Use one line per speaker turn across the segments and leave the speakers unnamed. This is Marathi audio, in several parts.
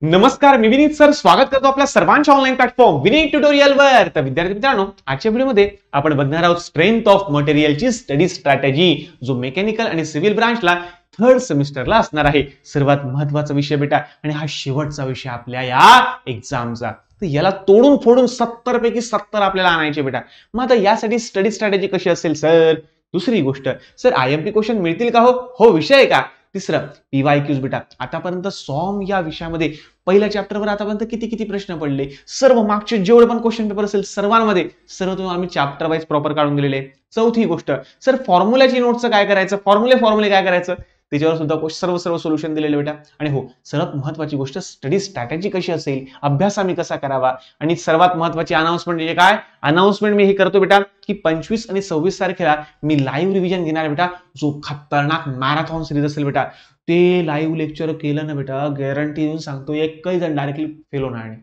नमस्कार, मी विनीत सर स्वागत करतो आपल्या सर्वांच्या ऑनलाईन प्लॅटफॉर्म विनीत ट्युटोरियल वर। तर विद्यार्थी मित्रांनो, आजच्या व्हिडिओमध्ये आपण बघणार आहोत स्ट्रेंथ ऑफ मटेरियलची स्टडी स्ट्रॅटेजी, जो मेकॅनिकल आणि सिव्हिल ब्रांचला थर्ड सेमिस्टरला असणार आहे। सर्वात महत्त्वाचा विषय बेटा, आणि हा शेवटचा विषय आपल्या या एक्झामचा। तर याला तोडून फोडून 70 पैकी 70 आपल्याला आणायचे बेटा। मग आता यासाठी स्टडी स्ट्रॅटेजी कशी असेल सर? दुसरी गोष्ट, सर आयएमपी क्वेश्चन मिळतील का? हो विषय आहे का? तिसरं, पीवायक्यूज बेटा। आतापर्यंत सॉम या विषयामध्ये पहिल्या चॅप्टरवर आतापर्यंत किती किती प्रश्न पडले, सर्व मागचे जेवढे पण क्वेश्चन पेपर असेल सर्वांमध्ये सर्व तुम्हाला आम्ही चॅप्टर वाईज प्रॉपर काढून दिलेले। चौथी गोष्ट, सर फॉर्म्युलाची नोटचं काय करायचं, फॉर्म्युले काय करायचं, त्याच्यावर सुद्धा सर्व सोल्युशन दिलेले बेटा। आणि हो, सर्वात महत्त्वाची गोष्ट, स्टडी स्ट्रॅटेजी कशी असेल, अभ्यास आम्ही कसा करावा, आणि सर्वात महत्त्वाची अनाउन्समेंट म्हणजे काय? अनाउन्समेंट मी हे करतो बेटा की 25 आणि 26 तारखेला मी लाईव्ह रिव्हिजन घेणार आहे बेटा, जो खतरनाक मॅरेथॉन सिरीज असेल बेटा। ते लाईव्ह लेक्चर केलं ना बेटा, गॅरंटी देऊन सांगतो एकही जण डायरेक्टली फेल होणार नाही,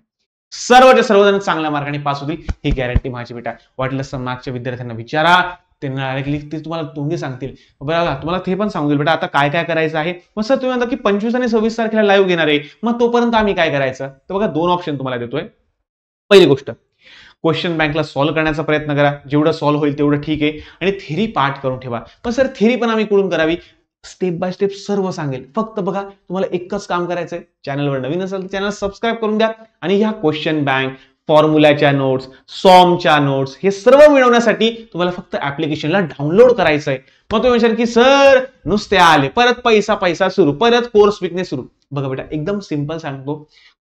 सर्वजण चांगल्या मार्गाने पास होतील, ही गॅरंटी माझी बेटा। वाटलं तर मागच्या विद्यार्थ्यांना विचारा, त्यांना डायरेक्टली ते तुम्हाला तोंडी सांगतील। बघा, तुम्हाला ते पण सांगू बेटा आता काय काय करायचं आहे। मग सर तुम्ही म्हणता की 25 आणि 26 तारखेला लाईव्ह घेणार आहे, मग तोपर्यंत आम्ही काय करायचं? तर बघा, दोन ऑप्शन तुम्हाला देतोय। पहिली गोष्ट, क्वेश्चन बँकला सॉल्व्ह करण्याचा प्रयत्न करा, जेवढं सॉल्व्ह होईल तेवढं ठीक आहे, आणि थेरी पाठ करून ठेवा। पण सर थेरी पण आम्ही कुठून करावी? स्टेप बाय स्टेप सर्व सांगेल। फक्त बघा, तुम्हाला एकच काम करायचंय, चॅनलवर नवीन असेल तर चॅनल सबस्क्राईब करून द्या, आणि ह्या क्वेश्चन बँक, फॉर्म्युलाच्या नोट्स, सॉमच्या नोट्स हे सर्व मिळवण्यासाठी तुम्हाला फक्त ऍप्लिकेशनला डाउनलोड करायचं आहे। मग तुम्ही म्हणशाल की सर नुसते आले, परत पैसा सुरू, परत कोर्स विकणे सुरू। बघा बेटा, एकदम सिंपल सांगतो,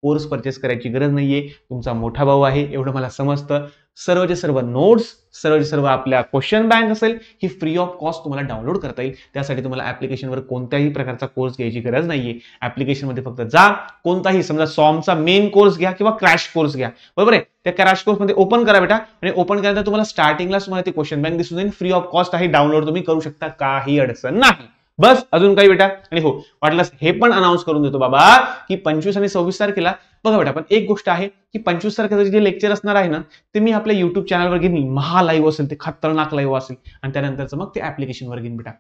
कोर्स परचेस करायची गरज नाहीये, तुमचा मोठा भाऊ आहे एवढं मला समजतं। सर्व नोट्स, सर्व आपल्या क्वेश्चन बँक असेल, ही फ्री ऑफ कॉस्ट तुम्हाला डाउनलोड करता येईल। त्यासाठी तुम्हाला ऍप्लिकेशनवर कोणत्याही प्रकारचा कोर्स घ्यायची गरज नाहीये। ऍप्लिकेशनमध्ये फक्त जा, कोणताही समजा सॉमचा मेन कोर्स घ्या किंवा क्रॅश कोर्स घ्या, बरोबर आहे? त्या क्रॅश कोर्स मध्ये ओपन करा बेटा, आणि ओपन केल्यानंतर तुम्हाला स्टार्टिंगला तुम्हाला ती क्वेश्चन बँक दिसून जाईल, फ्री ऑफ कॉस्ट आहे, डाउनलोड तुम्ही करू शकता, काही अडचण नाही। बस, अजून काही बेटा? आणि हो, वाटल्यास हे पण अनाउन्स करून देतो बाबा की 25 आणि 26 तारखेला बघा बेटा, पण एक गोष्ट आहे की 25 तारखेचं जे लेक्चर असणार आहे ना, ते मी आपल्या युट्यूब चॅनलवर घेईन, महा लाईव्ह असेल, ते खतरनाक लाईव्ह असेल, आणि त्यानंतरचं मग ते ऍप्लिकेशनवर घेईन बेटा,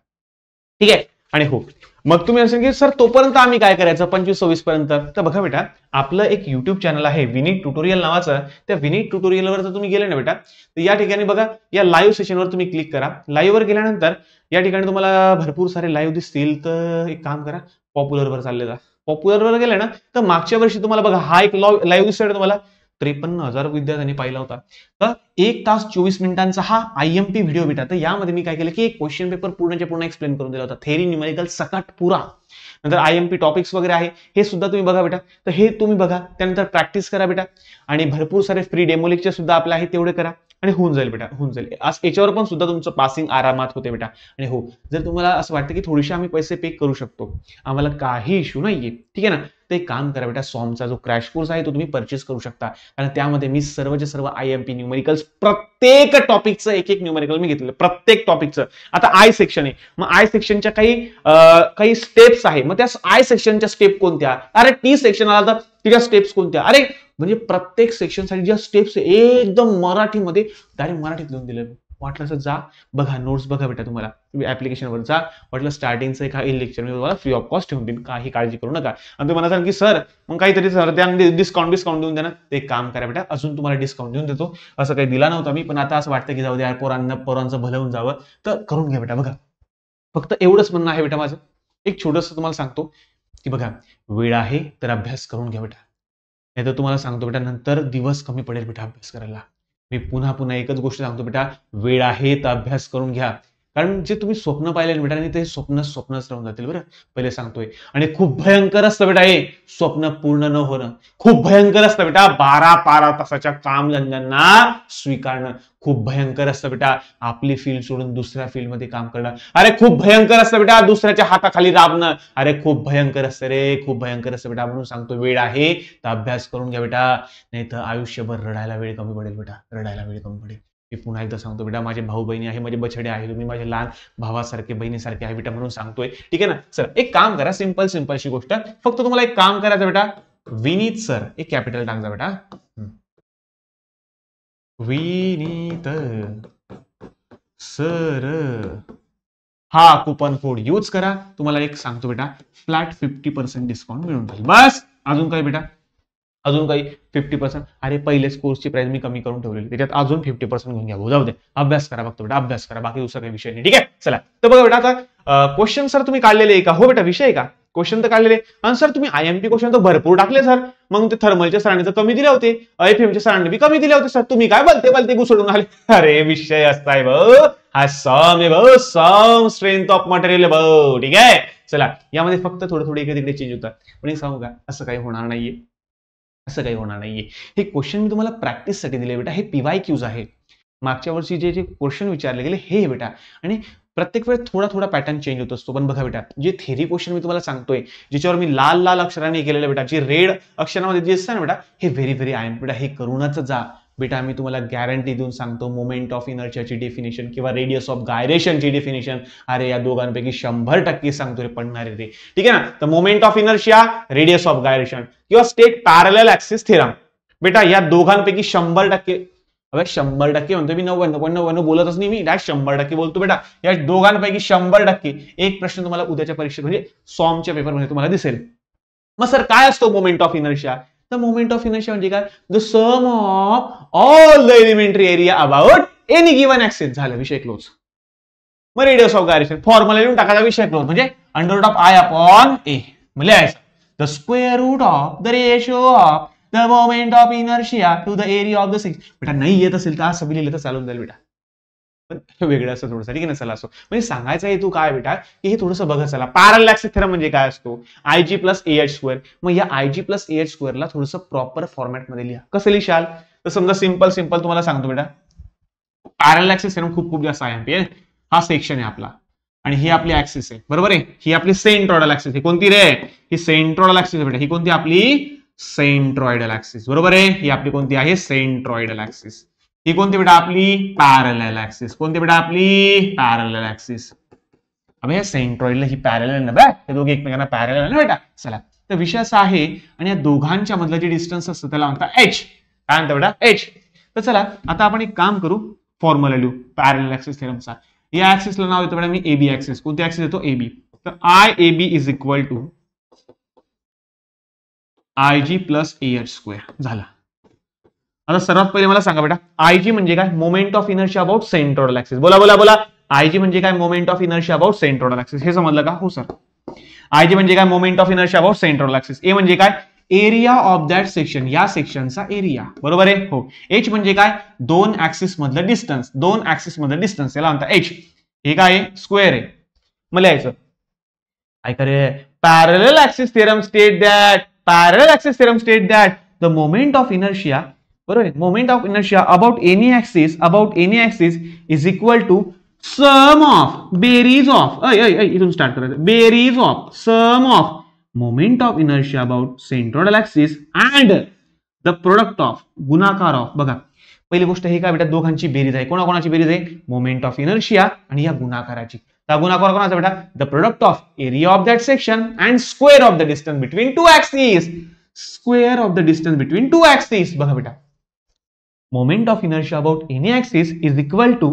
ठीक आहे? आणि हो, मग तुम्ही असेल की सर तोपर्यंत आम्ही काय करायचं 25-26 पर्यंत? तर बघा बेटा, आपलं एक युट्यूब चॅनल आहे विनीत ट्युटोरियल नावाचं। त्या विनीत ट्युटोरियलवर जर तुम्ही गेले ना बेटा, तर या ठिकाणी बघा, या लाईव्ह सेशनवर तुम्ही क्लिक करा। लाईव्ह वर गेल्यानंतर या ठिकाणी तुम्हाला भरपूर सारे लाईव्ह दिसतील, तर एक काम करा, पॉप्युलर वर चालले जा। पॉप्युलर वर गेले ना, तर मागच्या वर्षी तुम्हाला बघा हा एक लाईव्ह दिसतोय तुम्हाला, 53,000 विद्यार्थ्यांनी पाहिला होता। तर 1 तास 24 मिनिटांचा हा आयएमपी व्हिडिओ बेटा। तर यामध्ये मी काय केलं की एक क्वेश्चन पेपर पूर्णच्या पूर्ण एक्सप्लेन करून दिला होता, थेरी न्यूमेरिकल सकट पुरा। नंतर आयएमपी टॉपिक्स वगैरे आहे, हे सुद्धा तुम्ही बघा बेटा। तर हे तुम्ही बघा, त्यानंतर प्रॅक्टिस करा बेटा, आणि भरपूर सारे फ्री डेमो लेक्चर सुद्धा आपले आहे, तेवढे करा, आणि होऊन जाईल बेटा, होऊन जाईल। याच्यावर पण सुद्धा तुमचं पासिंग आरामात होते बेटा। आणि हो, जर तुम्हाला असं वाटतं की थोडीशी आम्ही पैसे पे करू शकतो, आम्हाला काही इश्यू नाहीये, ठीक आहे ना, तर एक काम करा बेटा, सॉमचा जो क्रॅश कोर्स आहे तो तुम्ही परचेस करू शकता, कारण त्यामध्ये मी सर्व आयएमपी न्यूमेरिकल्स, प्रत्येक टॉपिकचं एक न्यूमेरिकल मी घेतलेलं, प्रत्येक टॉपिकचं। आता आय सेक्शन आहे, मग आय सेक्शनच्या काही स्टेप्स आहे, मग त्या आय सेक्शनच्या स्टेप कोणत्या? अरे टी सेक्शन आला तर तिच्या स्टेप्स कोणत्या? अरे म्हणजे प्रत्येक सेक्शनसाठी ज्या स्टेप्स एकदम मराठीमध्ये, डायरेक्ट मराठीत लिहून दिलं। वाटलं असं जा बघा, नोट्स बघा बेटा, तुम्हाला तुम्ही ऍप्लिकेशनवर जा, वाटलं स्टार्टिंगचं काही लेक्चर मी तुम्हाला फ्री ऑफ कॉस्ट ठेवून देईन, काही काळजी करू नका। आणि तुम्ही म्हणाल की सर मग काहीतरी डिस्काउंट देऊन द्या ना, ते एक काम करा बेटा, अजून तुम्हाला डिस्काउंट देऊन देतो। असं काही दिला नव्हता मी, पण आता असं वाटतं की जाऊ द्या, पोरांचं भलं होऊन जावं, तर करून घ्या बेटा। बघा, फक्त एवढंच म्हणणं आहे बेटा माझं, एक छोटंसं तुम्हाला सांगतो की बघा, वेळ आहे तर अभ्यास करून घ्या बेटा, नाही तर तुम्हाला सांगतो बेटा, नंतर दिवस कमी पडेल बेटा अभ्यास करायला। मी पुन्हा एकच गोष्ट सांगतो बेटा, वेळ आहे तर अभ्यास करून घ्या, कारण जे तुम्ही स्वप्न पाहिले बेटा, आणि ते स्वप्नच राहून जातील बरं, पहिले सांगतोय। आणि खूप भयंकर असतं बेटा हे स्वप्न पूर्ण न होणं, खूप भयंकर असतं बेटा। 12 तासाच्या कामधंद्यांना स्वीकारणं खूप भयंकर असतं बेटा। आपली फील्ड सोडून दुसऱ्या फील्ड मध्ये काम करणं, अरे खूप भयंकर असतं बेटा। दुसऱ्याच्या हाताखाली राबणं, अरे खूप भयंकर असतं रे, खूप भयंकर असतं बेटा। म्हणून सांगतो, वेळ आहे तर अभ्यास करून घ्या बेटा, नाही तर आयुष्यभर रडायला वेळ कमी पडेल बेटा, रडायला वेळ कमी पडेल। मी पुन्हा एकदा सांगतो बेटा, माझे भाऊ बहिणी आहे, माझे बछडे आहे, तुम्ही माझे लहान भावासारखे बहिणीसारखे आहे बेटा, म्हणून सांगतोय, ठीक आहे ना? सर एक काम करा, सिंपलशी गोष्ट, फक्त तुम्हाला एक काम करायचं बेटा, विनीत सर एक कॅपिटल टाकजा बेटा, विनीत सर, हा कुपन कोड यूज करा। तुम्हाला एक सांगतो बेटा, फ्लॅट 50% डिस्काउंट मिळून जाईल। बस, अजून काय बेटा? अजून काही 50%, अरे पहिलेच कोर्सची प्राइस मी कमी करून ठेवलेली, त्याच्यात अजून 50% घेऊन घ्या, जाऊ दे, अभ्यास करा फक्त बेटा, अभ्यास करा, बाकी दुसरा काही विषय नाही. ठीक आहे, चला. तर बघा बेटा, आता क्वेश्चन सर तुम्ही काढलेले आहे का? हो बेटा, विषय आहे का? क्वेश्चन तर काढलेले. आणि सर तुम्ही IMP क्वेश्चन तर भरपूर टाकले सर, मग ते थर्मलच्या सरांनी तर कमी दिले होते, IFM सरांनी बी कमी दिले होते सर, तुम्ही काय बोलते घुसडून आले. अरे विषय असता आहे भाऊ, हा सम आहे भाऊ, सम स्ट्रेंथ ऑफ मटेरियल भाऊ. ठीक आहे, चला. यामध्ये फक्त थोडे इकडे तिकडे चेंज होतात, पण सांगू का, असं काही होणार नाहीये, असं काही होणार नाहीये. हे क्वेश्चन मी तुम्हाला प्रॅक्टिससाठी दिले बेटा, हे PYQs आहे. मागच्या वर्षी जे क्वेश्चन विचारले गेले हे बेटा, आणि प्रत्येक वेळेस थोडा पॅटर्न चेंज होत असतो. पण बघा बेटा, जे थेरी क्वेश्चन मी तुम्हाला सांगतोय, ज्याच्यावर मी लाल अक्षराने केलेलं बेटा, जे रेड अक्षरामध्ये जे असतं ना बेटा, हे व्हेरी IMP बेटा, हे करूनच जा बेटा. मी तुम्हाला गॅरंटी देऊन सांगतो, मोमेंट ऑफ इनर्शियाची डेफिनेशन किंवा रेडियस ऑफ गायरेशनची डेफिनेशन, अरे या दोघांपैकी 100% सांगतो रे, पडणार आहे ते. ठीक आहे ना. तर moment of inertia, radius of gyration किंवा स्टेट पॅरलल ऍक्सिस थेरम बेटा, या दोघांपैकी 100%, अबे 100% म्हणतो मी, 99.99 बोलतच नाही मी, डायरेक्ट 100% बोलतो बेटा. या दोघांपैकी 100% एक प्रश्न तुम्हाला उद्याच्या परीक्षेत म्हणजे सॉमच्या पेपरमध्ये तुम्हाला दिसेल. मग सर काय असतो मोमेंट ऑफ इनर्शिया? तर मोमेंट ऑफ इनर्शिया म्हणजे काय? The sum of all the elementary area about any given axis. झालं, विषय क्लोज. मग रेडियस ऑफ गायरेशन फॉर्म्युला लिहून टाकायचा, विषय क्लोज. म्हणजे √I/A म्हणजे the square root of the ratio of the moment of inertia to the area of the section. बेटा नाही येत असेल तर असं बी लिहिलं तर चालून जाईल बेटा, पण वेगळं असं थोडंसं. ठीक आहे ना. चला, असो म्हणजे सांगायचा हेतू काय बेटा, की हे थोडंसं बघत चला. पॅरलल ऍक्सिस थेरम म्हणजे काय असतो? IG + AH². मग या IG + AH² ला थोडंसं प्रॉपर फॉर्मॅटमध्ये लिहा. कसं लिहाल? तर समजा सिंपल तुम्हाला सांगतो बेटा, पॅरलल ऍक्सिस थेरम खूप जास्त IMP आहे. हा सेक्शन आहे आपला, आणि ही आपली ऍक्सिस आहे, बरोबर आहे. ही आपली सेंट्रॉइडल ऍक्सिस. ही कोणती रे? ही सेंट्रॉइडल ऍक्सिस बेटा. ही कोणती? आपली सेंट्रॉइडल ऍक्सिस, बरोबर आहे. ही आपली कोणती आहे? Centroidal axis. ही कोणती बेटा? आपली पॅरलल ऍक्सिस. कोणती बेटा? आपली पॅरलल ऍक्सिस. अबे सेंट्रॉइडला ही पॅरलल ना बे, हे दोघे एकमेकांना पॅरलल आहे ना बेटा. चला, तर विषय असा आहे, आणि या दोघांच्या मधलं जे डिस्टन्स असतं त्याला म्हणतात H. काय म्हणतात बेटा? H. तर चला, आता आपण एक काम करू, फॉर्म्युला लिहू पॅरलल ऍक्सिस थेरमचा. या ऍक्सिसला नाव देतो बेटा मी AB ऍक्सिस. कोणती ऍक्सिस देतो? AB. तर IAB = IG + AH². झाला. आता सर्वात पहिले मला सांगा बेटा, IG म्हणजे काय? Moment of inertia about centroidal axis. बोला. IG म्हणजे काय? Moment of inertia about centroidal axis. हे समजलं का? हो सर. IG म्हणजे काय? Moment of inertia about centroidal axis. A म्हणजे काय? एरिया ऑफ दॅट सेक्शन, या सेक्शनचा एरिया, बरोबर आहे. हो. H म्हणजे काय? दोन ऍक्सिस मधलं डिस्टन्स, याला म्हणतात H. हे काय आहे? स्क्वेअर आहे. मग लिहायचं काय करे? Parallel axis theorem state that the moment of inertia, बरोबर आहे, moment of inertia about any axis is equal to sum of बेरीज ऑफ, इथून स्टार्ट करायचं, बेरीज of sum of moment of inertia about centroidal axis and the product of, गुणाकार ऑफ. बघा, पहिली गोष्ट हे काय बेटा? दोघांची बेरीज आहे. कोणाकोणाची बेरीज आहे? मोमेंट ऑफ इनर्शिया आणि या गुणाकाराची. त्या गुणाकार कोणाचा बेटा? The product of area of that section and square of the distance between two axis. Square of the distance between two axis. बघा बेटा, moment of inertia about any axis is equal to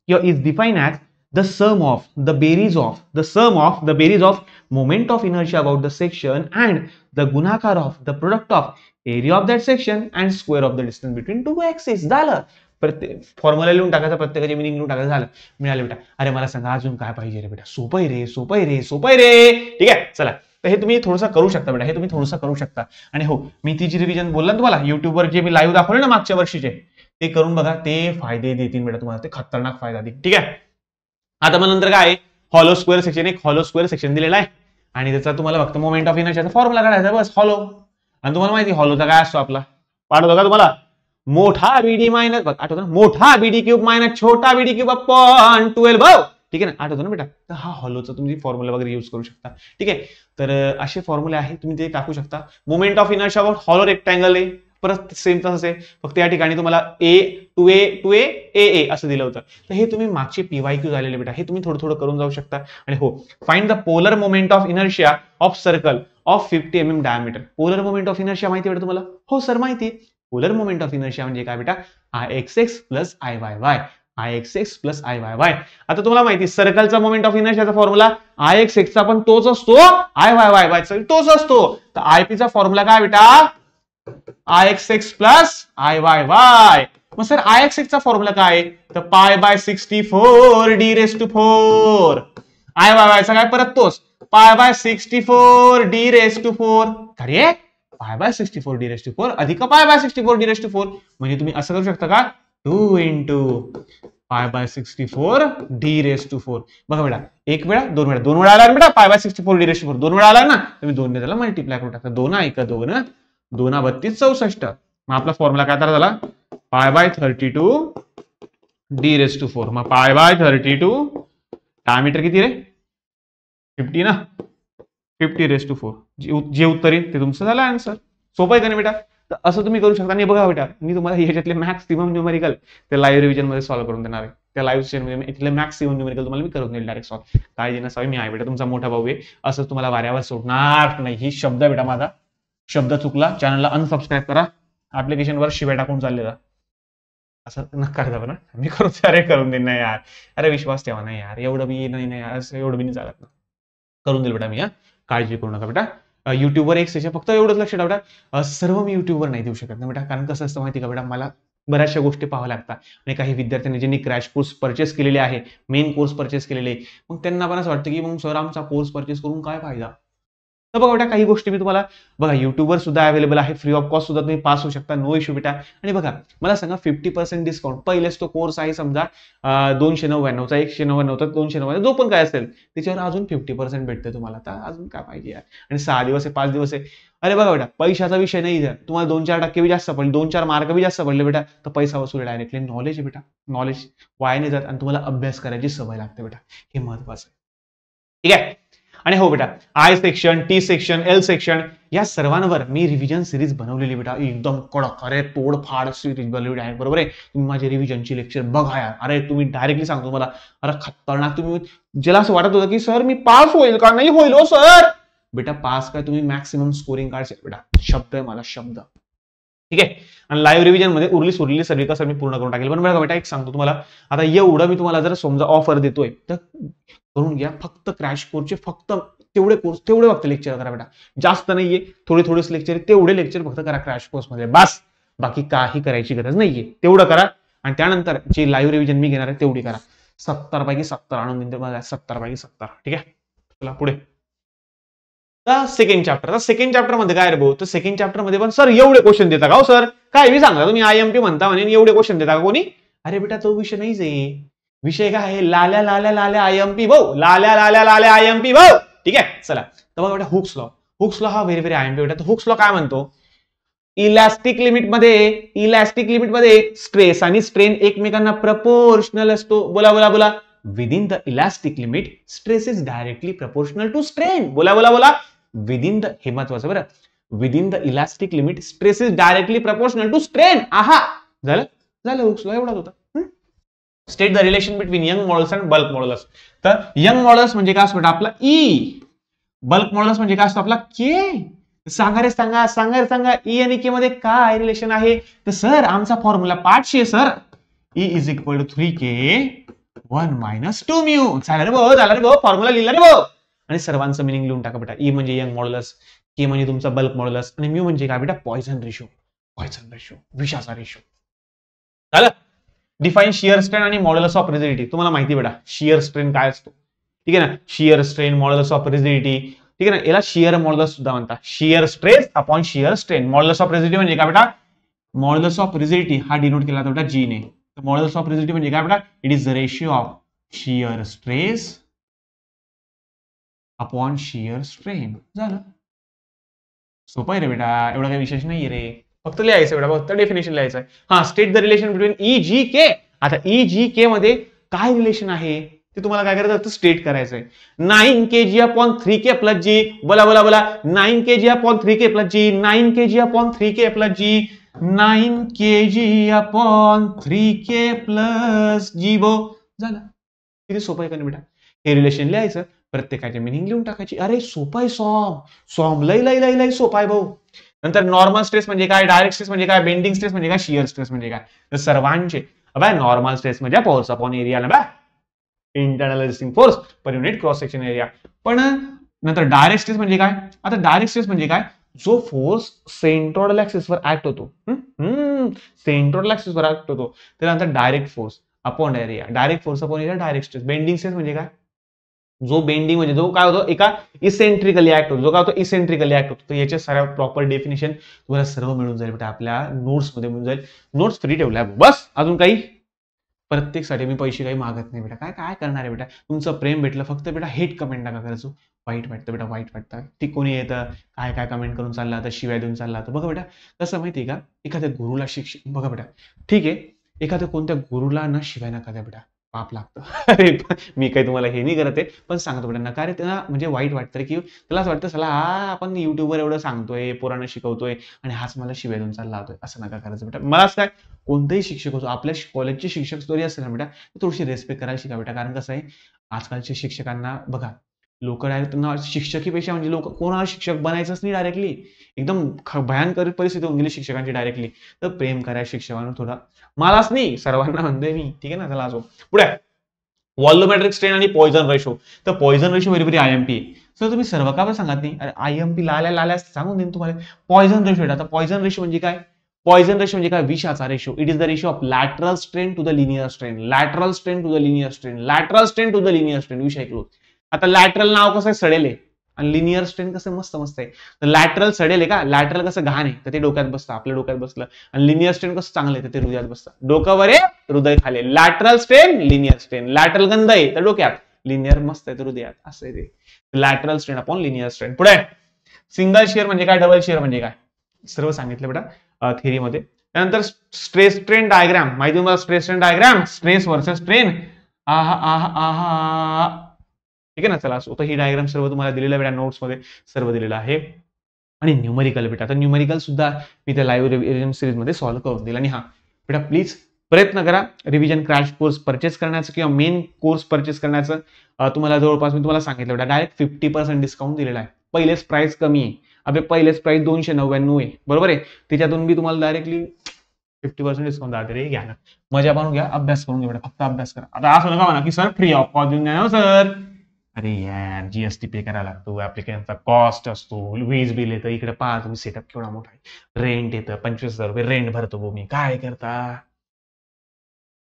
or is defined as the sum of the beries of moment of inertia about the section and the gunakar of the product of area of that section and square of the distance between two axes. झालं. प्रत्येक फॉर्म्युला लिहून टाकायचा, प्रत्येकाचे मिनिंग लिहून टाकायचं. झालं, मिळाले बेटा. अरे मला सांगा अजून काय पाहिजे रे बेटा? सोपं रे. ठीक आहे, चला. तर हे तुम्ही थोडंसं करू शकता. आणि हो, मी ती जी रिव्हिजन बोलला ना तुम्हाला, युट्यूबवर जे मी लाईव्ह दाखवले ना मागच्या वर्षीचे, ते करून बघा. ते फायदे देतील बेटा तुम्हाला, ते खतरनाक फायदा देतील. ठीक आहे. आता मग नंतर काय? हॉलो स्क्वेअर सेक्शन, एक हॉलो स्क्वेअर सेक्शन दिलेला आहे, आणि त्याचा तुम्हाला फक्त मोमेंट ऑफ इनर्शियाचा फॉर्म्युला काढायचा, बस. हॉलो. आणि तुम्हाला माहिती हॉलोचा काय असतो आपला? पाठवतो का तुम्हाला? मोठा BD मायनस, आठवतो ना? मोठा BD क्यूब मायनस छोटा BD क्यूब अपॉन 12. ठीक आहे ना? आठवतो ना बेटा? तर हा हॉलोचा तुम्ही फॉर्म्युला वगैरे यूज करू शकता. ठीक आहे. तर असे फॉर्म्युले आहेत, तुम्ही ते टाकू शकता. Moment of inertia about hollow rectangle आहे, परत सेम तसंच आहे, फक्त या ठिकाणी तुम्हाला A to A असं दिलं होतं. तर हे तुम्ही मागचे PYQ झालेले बेटा, हे तुम्ही थोडं करून जाऊ शकता. आणि हो, find the polar moment of inertia of circle of 50 mm diameter. Polar moment of inertia माहिती बेटा तुम्हाला? हो सर, माहिती. पोलर मोमेंट ऑफ इनर्शिया म्हणजे काय बेटा? IXX + IYY. Ixx plus Iyy. आता तुम्हाला माहिती सर्कलचा मोमेंट ऑफ इनर्शियाचा फॉर्म्युला Ixx चा पण तोच असतो, Iyy चा तोच असतो. तर Ip चा फॉर्म्युला काय बेटा? Ixx plus Iyy. मग सर Ixx चा फॉर्म्युला काय? तर pi by 64 d raise to 4. Iyy चा काय परत तोच पाय बाय 64 d रेस टू 4. अरे पाय बाय 64 d रेस टू 4 अधिक पाय बाय 64 d रेस टू 4. म्हणजे तुम्ही असं करू शकता का 2 into pi by 64 d raise to 4. बघा बेटा एक वेळा दोन वेळा आला बेटा पाय बाय 64 d रेस टू 4 दोन वेळा आला ना, तुम्ही 2 ने त्याला मल्टिप्लाय करून टाकता. 2 1 2 2 32 64. मग आपला फॉर्म्युला काय तयार झाला? Pi by 32 d raise to 4. मग पाय बाय 32 डायमीटर किती रे? 50 ना, 50 रेस टू 4. जे उत्तर येईल ते तुमचं झालं आन्सर. सोपं आहे का नाही बेटा? तर असं तुम्ही करू शकता. आणि बघा बेटा मी तुम्हाला ह्याच्यातले मॅक्सिमम न्यूमेरिकल ते लाईव्ह रिव्हिजन मध्ये सॉल्व्ह करून देणार आहे. त्या लाईव्ह सेशन मध्ये इथले मॅक्सिमम न्यूमेरिकल तुम्हाला मी करून देईल डायरेक्ट सॉल्व्ह. काळजी नसावी, मी आहे बेटा तुमचा मोठा भाऊ आहे. असं तुम्हाला वाऱ्यावर सोडणार नाही. ही शब्द बेटा माझा, शब्द चुकला चॅनलला अनसबस्क्राईब करा. ऍप्लिकेशनवर शिवाय टाकून चाललेला असं नकार जावं ना, मी करून देईन ना यार. अरे विश्वास ठेवा ना यार, एवढं बी नाही यार, असं एवढं बी नाही चालत ना. करून देईल बेटा मी. काळजी करू नका बेटा. युट्यूबवर एक सेशन फक्त एवढंच लक्ष ठेवा बेटा, सर्व मी युट्यूबवर नाही देऊ शकत ना बेटा. कारण कसं असतं माहिती का बेटा, मला बऱ्याचशा गोष्टी पाहाव्या लागतात. आणि काही विद्यार्थ्यांनी ज्यांनी क्रॅश कोर्स परचेस केलेले आहे, मेन कोर्स परचेस केलेले, मग त्यांना पण असं वाटतं की मग सर आमचा कोर्स परचेस करून काय फायदा. तर बघा बेटा काही गोष्टी मी तुम्हाला बघा युट्यूबवर सुद्धा अवेलेबल आहे, फ्री ऑफ कॉस्ट सुद्धा तुम्ही पास होऊ शकता, नो इश्यू बेटा. आणि बघा मला सांगा 50% डिस्काउंट. पहिलेच तो कोर्स आहे समजा 299चा, 199चा, 299 जो पण काय असेल त्याच्यावर अजून 50% भेटते तुम्हाला. तर अजून काय पाहिजे यार. आणि 6 दिवस आहे 5 दिवस आहे. अरे बघा बेटा पैशाचा विषय नाही द्या, तुम्हाला 2-4% बी जास्त पडले, 2-4 मार्क बी जास्त पडले बेटा, तर पैसा वसूल डायरेक्टली. नॉलेज आहे बेटा, नॉलेज वाया नाही जात आणि तुम्हाला अभ्यास करायची सवय लागते बेटा, हे महत्वाचं आहे. ठीक आहे. आणि हो बेटा I section, T section, L section या सर्वांवर मी रिव्हिजन सिरीज बनवलेली बेटा, एकदम कडक अरे तोडफाड सिरीज बनवलेली आहे. बरोबर आहे. तुम्ही माझे रिव्हिजनची लेक्चर बघा यार. अरे तुम्ही डायरेक्टली सांगतो मला, अरे खतरनाक. तुम्ही ज्याला असं वाटत होतं की सर मी पास होईल का नाही होईल हो सर, बेटा पास काय तुम्ही मॅक्सिमम स्कोरिंग काढशील बेटा. शब्द आहे मला, शब्द. ठीक आहे. आणि लाईव्ह रिव्हिजन मध्ये उरली सर्व कसं मी पूर्ण करून टाकेल. पण बघा बेटा एक सांगतो तुम्हाला, आता एवढं मी तुम्हाला जर समजा ऑफर देतोय तर करून घ्या. फक्त क्रॅश कोर्सचे फक्त तेवढे कोर्स तेवढे फक्त लेक्चर करा बेटा, जास्त नाहीये, थोडेच लेक्चर, तेवढे लेक्चर फक्त करा क्रॅश कोर्स मध्ये बस. बाकी काही करायची गरज नाहीये, तेवढं करा. आणि त्यानंतर जे लाईव्ह रिव्हिजन मी घेणार आहे तेवढी करा. 70 पैकी 70 आणून देईल मला, 70 पैकी 70. ठीक आहे. चला पुढे सेकंड चॅप्टर. सेकंड चॅप्टर मध्ये काय रे भाऊ, तर सेकंड चॅप्टर मध्ये पण सर एवढे क्वेश्चन देता का हो सर, काय मी सांगा तुम्ही IMP म्हणता म्हणे एवढे क्वेश्चन देता का कोणी. अरे बेटा तो विषय नाहीच आहे. विषय काय आहे, लाल्या लाल्या लाल्या IMP भाऊ, लाल्या लाल्या लाल्या IMP भाऊ. ठीक आहे. चला तर बघा बेटा हुक्स लॉ हा व्हेरी IMP बेटा. तर हुक्स लॉ काय म्हणतो, इलास्टिक लिमिट मध्ये स्ट्रेस आणि स्ट्रेन एकमेकांना प्रपोर्शनल असतो. बोला within the elastic limit stress is directly proportional to strain. बोला विदिन द, हे महत्वाचं बरं, within the elastic limit stress is directly proportional to strain. आहा झालं हुक्स लॉ एवढाच होता. State the relation between Young modulus and bulk modulus. तर यंग मॉड्यूलस म्हणजे काय असतो आपला ई, बल्क मॉड्यूलस म्हणजे काय असतो आपला के. सांगा ई आणि के मध्ये काय रिलेशन आहे. तर सर आमचा फॉर्म्युला पाठशी आहे sir, E is equal to 3k 1 - 2 mu. झालं रे भाऊ, फॉर्म्युला लिहिला रे भाऊ. आणि सर्वांचं मिनिंग लिहून टाका बेटा. ई म्हणजे यंग मॉड्यूलस, के म्हणजे तुमचा बल्क मॉड्यूलस आणि म्यू म्हणजे काय बेटा पॉइझन रेशो, विषाचा रेशो. झालं. डिफाईन शियर स्ट्रेन आणि मॉड्यूलस ऑफ रिजिडिटी. तुम्हाला माहिती बेटा शियर स्ट्रेन काय असतो. ठीक आहे ना, shear strain, modulus of rigidity. ठीक आहे ना, याला शियर मॉड्यूलस सुद्धा म्हणतात. Shear stress upon shear strain. Modulus of rigidity म्हणजे काय बेटा, मॉड्यूलस ऑफ रिजिडिटी हा डिनोट केला जातो बेटा जी ने. मॉड्यूलस ऑफ रिजिडिटी म्हणजे काय बेटा, it is the ratio of shear stress upon shear strain. झालं. सोपं आहे रे बेटा, एवढा काही विशेष नाही रे, फक्त लिहायचं बेटा, फक्त डेफिनेशन लिहायचं आहे. हा state the relation between EGK. आता EGK मध्ये काय रिलेशन आहे ते तुम्हाला काय करायचं, स्टेट करायचंय. 9 kg अपॉन 3k प्लस जी. बोला 9 kg अपॉन 3k प्लस जी, 9 kg अपॉन 3k प्लस जी, 9 kg अपॉन 3k प्लस जी. बो झालं. किती सोपं आहे का नाही बेटा. हे रिलेशन लिहायचं, प्रत्येकाची मिनिंग लिहून टाकायची. अरे सोपं आहे सॉम लई सोपं आहे भाऊ. नंतर नॉर्मल स्ट्रेस म्हणजे काय, डायरेक्ट स्ट्रेस म्हणजे काय, बेंडिंग स्ट्रेस म्हणजे काय, शियर स्ट्रेस म्हणजे काय. तर सर्वांचे अब नॉर्मल स्ट्रेस म्हणजे फोर्स अपॉन एरिया ना बा internal resisting force per unit cross section area. पण नंतर डायरेक्ट स्ट्रेस म्हणजे काय? आता डायरेक्ट स्ट्रेस म्हणजे काय? जो फोर्स सेंट्रोइडल ऍक्सिसवर ऍक्ट होतो, सेंट्रोइडल ऍक्सिसवर ऍक्ट होतो त्यानंतर direct force upon area. Direct force upon area direct stress. Bending stress म्हणजे काय? जो बेंडिंग म्हणजे जो काय होतो एका इसेंट्रिकली ऍक्ट होतो, जो काय होतो इसेंट्रिकली ऍक्ट होतो. तर याचे साऱ्या प्रॉपर डेफिनेशन तुम्हाला सर्व मिळून जाईल बेटा, आपल्या नोट्स मध्ये मिळून जाईल. नोट्स फ्री ठेवल्या बस. अजून काही? प्रत्येकसाठी मी पैसे काही मागत नाही बेटा. काय काय करणार आहे बेटा? तुमचं प्रेम भेटलं फक्त बेटा हेट कमेंट नका करायचो. वाईट वाटतं बेटा, वाईट वाटतं. ती कोणी येतं काय काय कमेंट करून चालला तर शिवाय देऊन चालला तर बघा बेटा कसं माहितीये का, एखाद्या गुरुला शिक्षक बघा बेटा ठीक आहे, एखाद्या कोणत्या गुरुला ना शिवाय नका द्या बेटा, पाप लागतं. अरे मी काही तुम्हाला हे नाही करत आहे, पण सांगतो बेटा नका रे. त्यांना म्हणजे वाईट वाटतं की त्याला असं वाटतं चला आपण युट्यूबवर एवढं सांगतोय, पोरांना शिकवतोय आणि हाच मला शिवाय देऊन चालला होतोय. असं नका करायचं बेटा. मलाच काय कोणतेही शिक्षक होतो, आपल्या कॉलेजचे शिक्षक जरी असेल ना बेटा थोडीशी रेस्पेक्ट करायला शिका बेटा. कारण कसं आहे आजकालच्या शिक्षकांना बघा लोक डायरेक्ट शिक्षकीपेक्षा म्हणजे लोक कोणाला शिक्षक बनायचंच नाही डायरेक्टली, एकदम भयंकर परिस्थिती होऊन गेली शिक्षकांची डायरेक्टली. तर प्रेम करा शिक्षकांना थोडा, मलाच नाही सर्वांना म्हणतोय मी, ठीक आहे ना. चला असो पुढे व्हॉल्यूमेट्रिक स्ट्रेन आणि पॉइझन रेशो. तर poison ratio very very IMP. Sir तुम्ही सर्व का पण सांगत नाही? अरे आयएमपी लाल्या सांगून देईन तुम्हाला. Poisson ratio. आता पॉइझन रेशो म्हणजे काय? पॉइझन रेशो म्हणजे काय? विषाचा ratio. It is the ratio of lateral strain to the linear strain. Lateral strain to the linear strain. Lateral strain to the linear strain. विषय ऐकलो. आता लॅटरल नाव कसं आहे? सडेल आहे. आणि लिनियर स्ट्रेन कसं मस्त मस्त आहे. तर लॅटरल सडेल आहे का? लॅटरल कसं घाण आहे तर ते डोक्यात बसतं, आपल्या डोक्यात बसलं. आणि लिनियर स्ट्रेन कसं चांगलं आहे तर ते हृदयात बसतं. डोक्यावर आहे हृदय खाली. Lateral strain linear strain. Lateral गंध आहे तर डोक्यात, लिनियर मस्त आहे तर हृदयात. असं आहे ते. Lateral strain upon linear strain. पुढे सिंगल शेअर म्हणजे काय? डबल शेअर म्हणजे काय? सर्व सांगितलं बेटा थेरीमध्ये. त्यानंतर स्ट्रेस स्ट्रेन डायग्राम माहिती तुम्हाला? Stress strain diagram, stress versus strain. ठीक आहे ना. चला स्वतः ही डायग्राम सर्व तुम्हाला दिलेलं बेटा नोट्स मध्ये सर्व दिलेलं आहे. आणि न्यूमरिकल बेटा, तर न्यूमरिकल सुद्धा मी त्या लाईव्ह रिव्हिजन सिरीज मध्ये सॉल्व्ह करून दिला. आणि हा बेटा प्लीज प्रयत्न करा रिव्हिजन क्रॅश कोर्स परचेस करण्याचं किंवा मेन कोर्स परचेस करण्याचं. तुम्हाला जवळपास मी तुम्हाला सांगितलं बेटा डायरेक्ट 50% डिस्काउंट दिलेला आहे. पहिलेच प्राइस कमी आहे. अबे पहिलेच प्राइस 299 आहे बरोबर आहे. त्याच्यातून मी तुम्हाला डायरेक्टली 50% डिस्काउंट दाखवते रे. घ्या ना, मजा मारून घ्या, अभ्यास करून घ्या बेटा, फक्त अभ्यास करा. आता असं नका म्हणा की सर फ्री ऑफ कॉस्ट देऊन द्या सर. अरे यार जीएसटी पे करायला लागतो, ऍप्लिकेशनचा कॉस्ट असतो, वीज बिल येतं, इकडे पहा तुम्ही सेटअप केवढा मोठा आहे, रेंट येतं 25,000 रुपये रेंट भरतो गो मी, काय करता.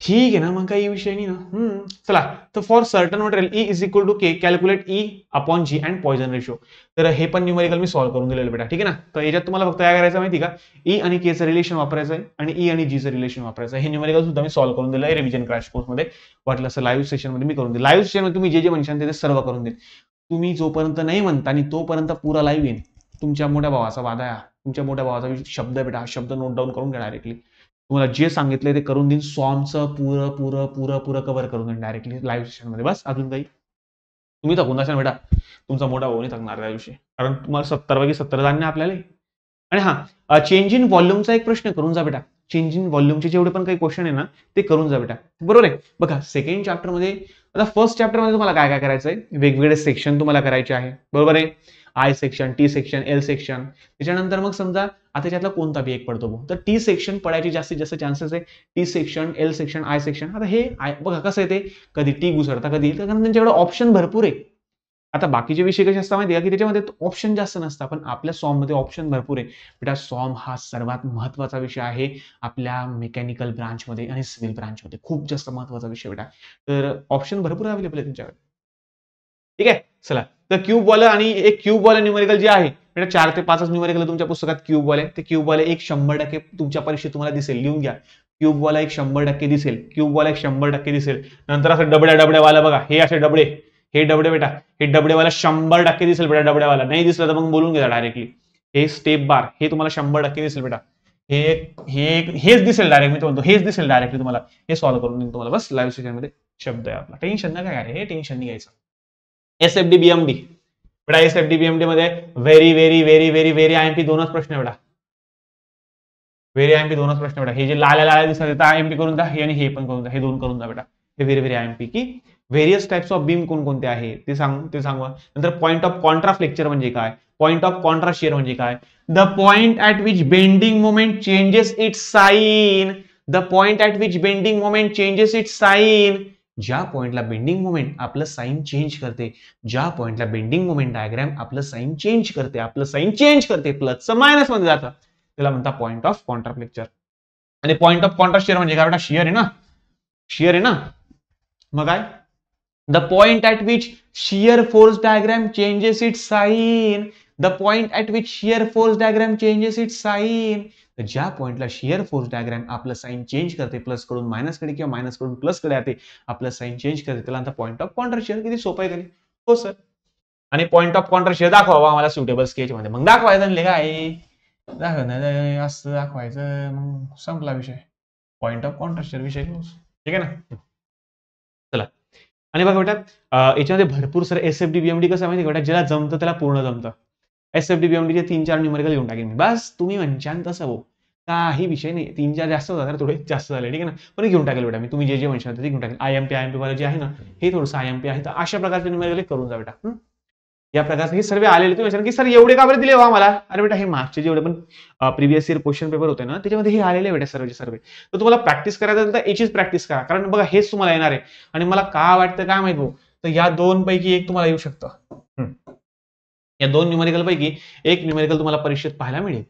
ठीक आहे ना, मग काही विषय नाही ना. चला तर for certain material E is equal to K calculate E upon G and Poisson ratio. तर हे पण न्यूमेरिकल मी सॉल्व्ह करून दिलेलं बेटा, ठीक आहे ना. तर याच्यात तुम्हाला फक्त काय करायचं माहिती का, ई आणि केचं रिलेशन वापरायचं आहे आणि ई आणि जीचं रिलेशन वापरायचं आहे. हे न्यूमेरिकल सुद्धा मी सॉल्व्ह करून दिलं आहे रिव्हिजन क्रॅश कोर्स मध्ये. वाटलं असं लाईव्ह सेशन मध्ये मी करून दिलं. लाईव्ह सेशन मध्ये तुम्ही जे जे म्हणशाल ते सर्व करून देईल. तुम्ही जोपर्यंत नाही म्हणता आणि तोपर्यंत पुरा लाईव्ह येईल. तुमच्या मोठ्या भावाचा वादा आहे, तुमच्या मोठ्या भावाचा शब्द बेटा, हा शब्द नोट डाऊन करून घ्या डायरेक्टली. तुम्हाला जे सांगितलंय ते करून देईन. सॉमचं पुरं कव्हर करून देईन डायरेक्टली लाईव्ह सेशन मध्ये. बस अजून काही तुम्ही थकून जाशाल बेटा, तुमचा मोठा भाऊ नाही थकणार त्या दिवशी, कारण तुम्हाला 70 जाणणे आपल्याला. आणि हा चेंज इन व्हॉल्यूमचा एक प्रश्न करून जा बेटा. चेंज इन व्हॉल्यूमचे जेवढे पण काही क्वेश्चन आहे ना ते करून जा बेटा, बरोबर आहे. बघा सेकंड चॅप्टर मध्ये, आता फर्स्ट चॅप्टर मध्ये तुम्हाला काय काय करायचंय, वेगवेगळे सेक्शन तुम्हाला करायचे आहे, बरोबर आहे. I section, T section, L section. त्याच्यानंतर मग समजा आता त्यातला कोणता बी एक पडतो तर टी सेक्शन पडायचे जास्तीत जास्त चान्सेस आहे. T section, L section, I section. आता हे बघा कसं आहे, ते कधी टी घुसरता कधी, कारण त्यांच्याकडे ऑप्शन भरपूर आहे. आता बाकीचे विषय कसे असतात माहिती आहे का, की त्याच्यामध्ये ऑप्शन जास्त नसतात, पण आपल्या सॉम मध्ये ऑप्शन भरपूर आहे बेटा. सॉम हा सर्वात महत्वाचा विषय आहे आपल्या मेकॅनिकल ब्रांच मध्ये आणि सिव्हिल ब्रांच मध्ये, खूप जास्त महत्वाचा विषय बेटा. तर ऑप्शन भरपूर अवेलेबल आहे तुमच्याकडे, ठीक आहे. चला तर क्यूब वाला आणि एक क्यूब वाला न्यूमेरिकल जे आहे बेटा, 4 ते 5 न्यूमेरिकल तुमच्या पुस्तकात क्यूब वाले. ते क्यूब वाले एक 100% तुमच्या परीक्षेत तुम्हाला दिसेल, लिहून घ्या. क्यूब वाला एक 100% दिसेल, क्यूब वाला एक 100% दिसेल. नंतर असं डबड्या वाला बघा, हे असे डबडे, हे डबडे बेटा, हे डबडेवाला 100% दिसेल बेटा. डबड्यावाला नाही दिसलं तर मग बोलून घ्या डायरेक्टली. हे स्टेप बार हे तुम्हाला 100% दिसेल बेटा. हेच दिसेल डायरेक्ट, मी म्हणतो हेच दिसेल डायरेक्टली तुम्हाला. हे सॉल्व्ह करून देईन तुम्हाला बस लाईव्ह सेशन मध्ये. शब्द आहे आपला, टेन्शन नका घ्या, हे टेन्शन नाही घ्यायचं. एसएफडी बीएमडी बेटा, एसएफडी बीएमडी मध्ये very very very very very IMP दोनच प्रश्न बेटा, व्हेरी आयएमपी दोनच प्रश्न बेटा. हे जे लाल्या दिसतात आयएमपी करून द्या, हे आणि हे पण करून द्या, हे दोन करून द्या बेटा. हे व्हेरी व्हेरी आयएमपी. की व्हेरियस टाइप्स ऑफ बीम कोणकोणते आहे ते सांगू. नंतर पॉइंट ऑफ कॉन्ट्रा फ्लेक्चर म्हणजे काय, पॉइंट ऑफ कॉन्ट्रा शिअर म्हणजे काय, the point at which bending moment changes its sign, the point at which bending moment changes its sign, ज्या पॉइंटला बेंडिंग मोमेंट आपलं साइन चेंज करते, ज्या पॉइंटला बेंडिंग मोमेंट डायग्राम आपलं साइन चेंज करते, आपलं साइन चेंज करते, प्लसचं मायनस मध्ये जातं, त्याला म्हणतात पॉइंट ऑफ कॉन्ट्राफ्लेक्चर. आणि पॉइंट ऑफ कॉन्ट्रास्ट शिअर म्हणजे काय बेटा, शिअर आहे ना, शिअर आहे ना. मग काय, the point at which shear force diagram changes its sign, the point at which shear force diagram changes its sign, तर ज्या पॉइंटला शिअर फोर्स डायग्राम आपलं साइन चेंज करते, प्लस कडून मायनस कडे किंवा मायनस कडून प्लस कडे येते, आपलं साइन चेंज करते, त्याला आता पॉइंट ऑफ कॉन्ट्रास्ट शिअर. किती सोपं आहे. हो सर. आणि पॉइंट ऑफ कॉन्ट्रास्ट शिअर दाखवावा आम्हाला सुटेबल स्केच मध्ये. मग दाखवायचं काय, दाखवणं असं दाखवायचं, मग संपला विषय. पॉइंट ऑफ कॉन्ट्रास्ट शिअर विषय क्लोज. ठीक आहे ना. चला. आणि बघा बेटा याच्यामध्ये भरपूर सर एसएफडी बीएमडी कसं माहिती बेटा, ज्याला जमतं त्याला पूर्ण जमतं. एसएफडी बीएमडीचे 3-4 न्यूमेरिकल घेऊन टाकेन बस, तुम्ही म्हणशान तसं हो, काही विषय नाही. 3-4 जास्त झाले, थोडे जास्त झाले, ठीक आहे ना, पण घेऊन टाकेल बेटा मी. तुम्ही जे जे म्हणशाल ते घेऊन टाकेल. आयएमपी वाले जे आहे ना, हे थोडंसं आयएमपी आहे, तर अशा प्रकारचे न्यूमेरिकल करून जा बेटा. या प्रकारचे हे सर्व आलेले. तुम्ही म्हणशाल की सर एवढे का बरं दिले हो आम्हाला, अरे बेटा हे मागचे जेवढे पण प्रिव्हियस इयर क्वेश्चन पेपर होते ना, त्याच्यामध्ये हे आलेले बेटा सर्वचे सर्व. तर तुम्हाला प्रॅक्टिस करायचं तर याचीच प्रॅक्टिस करा, कारण बघा हेच तुम्हाला येणार आहे. आणि मला का वाटतं काय माहित भाऊ, तर या दोन पैकी एक तुम्हाला येऊ शकतं. या दोन न्यूमेरिकल पैकी एक न्यूमेरिकल तुम्हाला परीक्षेत पाहायला मिळेल.